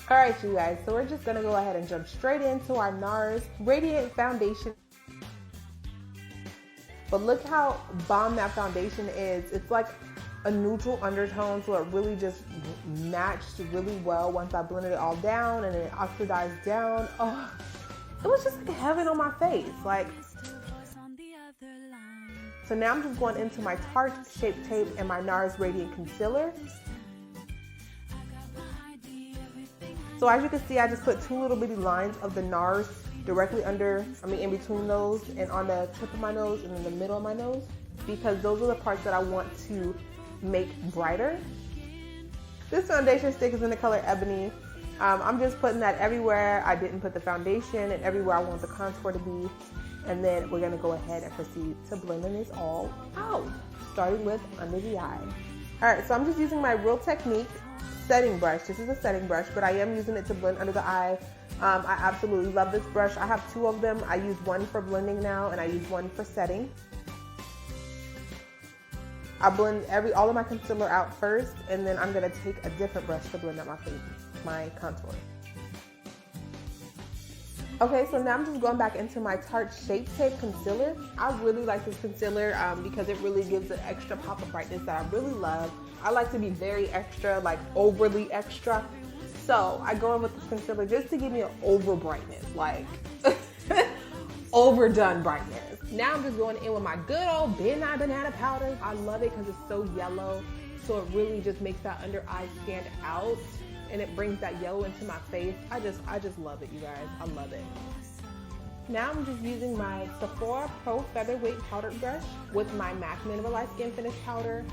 All right, you guys, so we're just gonna go ahead and jump straight into our NARS Radiant Foundation. But look how bomb that foundation is. It's like a neutral undertone, so it really just matched really well once I blended it all down and it oxidized down. Oh, it was just like heaven on my face. Like, so now I'm just going into my Tarte Shape Tape and my NARS Radiant Concealer. So as you can see, I just put 2 little bitty lines of the NARS directly in between those and on the tip of my nose and in the middle of my nose, because those are the parts that I want to make brighter. This foundation stick is in the color Ebony. I'm just putting that everywhere I didn't put the foundation and everywhere I want the contour to be. And then we're gonna go ahead and proceed to blending this all out, starting with under the eye. All right, so I'm just using my Real Technique setting brush. This is a setting brush, but I am using it to blend under the eye. I absolutely love this brush. I have 2 of them. I use one for blending now, and I use one for setting. I blend all of my concealer out first, and then I'm gonna take a different brush to blend out my contour. Okay, so now I'm just going back into my Tarte Shape Tape Concealer. I really like this concealer because it really gives an extra pop of brightness that I really love. I like to be very extra, like overly extra. So I go in with this concealer just to give me an over brightness, like overdone brightness. Now I'm just going in with my good old Ben Nye Banana Powder. I love it because it's so yellow. So it really just makes that under eye stand out and it brings that yellow into my face. I just love it, you guys. I love it. Now I'm just using my Sephora Pro Featherweight Powdered Brush with my MAC Mineralized Skin Finish Powder.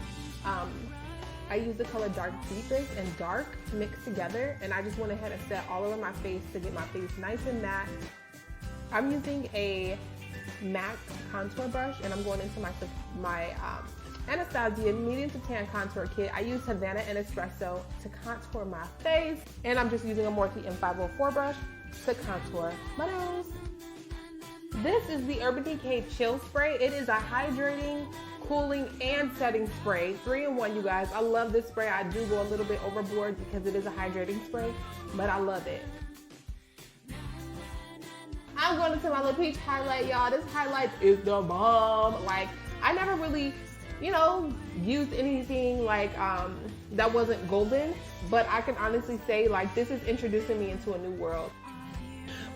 I use the color Dark Deepest and Dark mixed together, and I just went ahead and set all over my face to get my face nice and matte. I'm using a MAC contour brush, and I'm going into my Anastasia Medium to Tan Contour Kit. I use Havana and Espresso to contour my face, and I'm just using a Morphe M504 brush to contour my nose. This is the Urban Decay Chill Spray. It is a hydrating, cooling, and setting spray. 3-in-1, you guys. I love this spray. I do go a little bit overboard because it is a hydrating spray, but I love it. I'm going into my little peach highlight, y'all. This highlight is the bomb. Like, I never really, used anything like that wasn't golden, but I can honestly say, like, this is introducing me into a new world.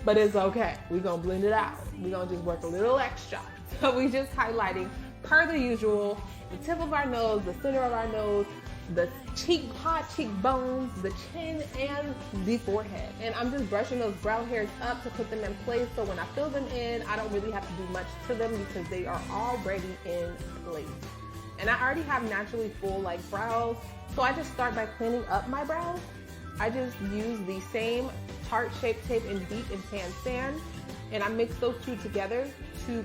But it's okay. We're going to blend it out. We're going to just work a little extra. So we just highlighting, per the usual, the tip of our nose, the center of our nose, the cheekbones, the chin, and the forehead. And I'm just brushing those brow hairs up to put them in place, so when I fill them in, I don't really have to do much to them because they are already in place. And I already have naturally full brows, so I just start by cleaning up my brows. I just use the same Tarte Shape Tape in Deep and Tan Sand, and I mix those 2 together to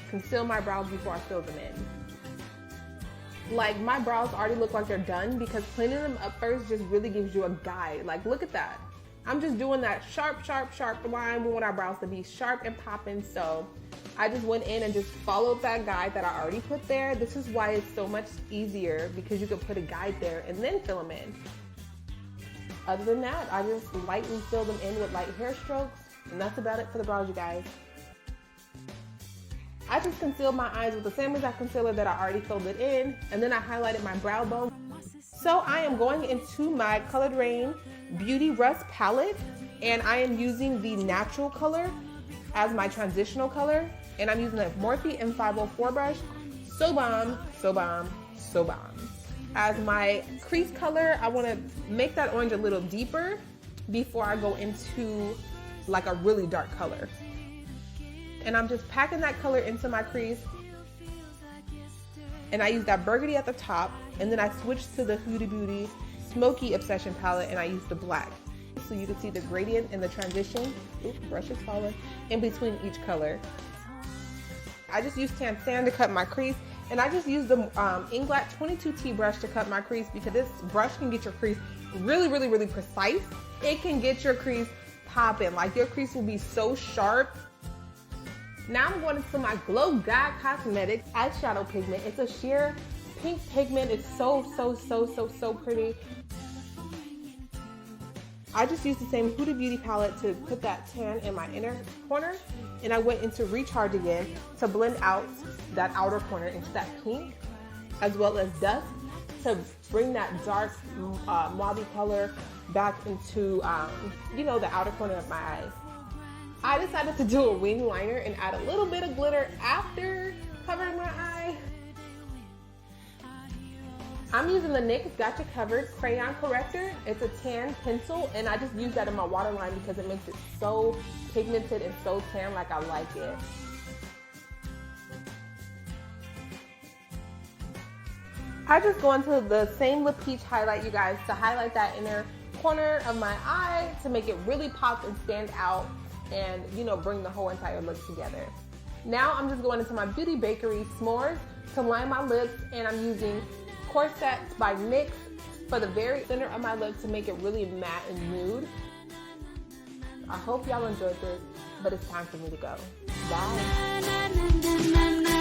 conceal my brows before I fill them in. Like, my brows already look like they're done because cleaning them up first just really gives you a guide. Like, look at that. I'm just doing that sharp line. We want our brows to be sharp and popping, so I just went in and just followed that guide that I already put there. This is why it's so much easier, because you can put a guide there and then fill them in. Other than that, I just lightly fill them in with light hair strokes, and that's about it for the brows, you guys. I just concealed my eyes with the same exact concealer that I already filled it in, and then I highlighted my brow bone. So I am going into my Colored Rain Beauty Rust palette, and I am using the natural color as my transitional color, and I'm using the Morphe M504 brush. So bomb, so bomb, so bomb. As my crease color, I want to make that orange a little deeper before I go into like a really dark color. And I'm just packing that color into my crease. And I use that burgundy at the top, and then I switched to the Huda Beauty Smoky Obsession palette, and I used the black. So you can see the gradient and the transition, oops, brush is falling, in between each color. I just used Tan Sand to cut my crease, and I just used the Inglot 22T brush to cut my crease because this brush can get your crease really precise. It can get your crease popping, like your crease will be so sharp. Now I'm going into my Glow God Cosmetics eyeshadow pigment. It's a sheer pink pigment. It's so pretty. I just used the same Huda Beauty palette to put that tan in my inner corner, and I went into Recharge again to blend out that outer corner into that pink, as well as Dusk, to bring that dark mauve color back into, you know, the outer corner of my eyes. I decided to do a wing liner and add a little bit of glitter after covering my eye. I'm using the NYX Gotcha Covered Crayon Corrector. It's a tan pencil, and I just use that in my waterline because it makes it so pigmented and so tan like I like it. I just go into the same lip peach highlight, you guys, to highlight that inner corner of my eye to make it really pop and stand out and, you know, bring the whole entire look together. Now I'm just going into my Beauty Bakery S'mores to line my lips, and I'm using Corsets by NYX for the very center of my lip to make it really matte and nude. I hope y'all enjoyed this, but it's time for me to go. Bye.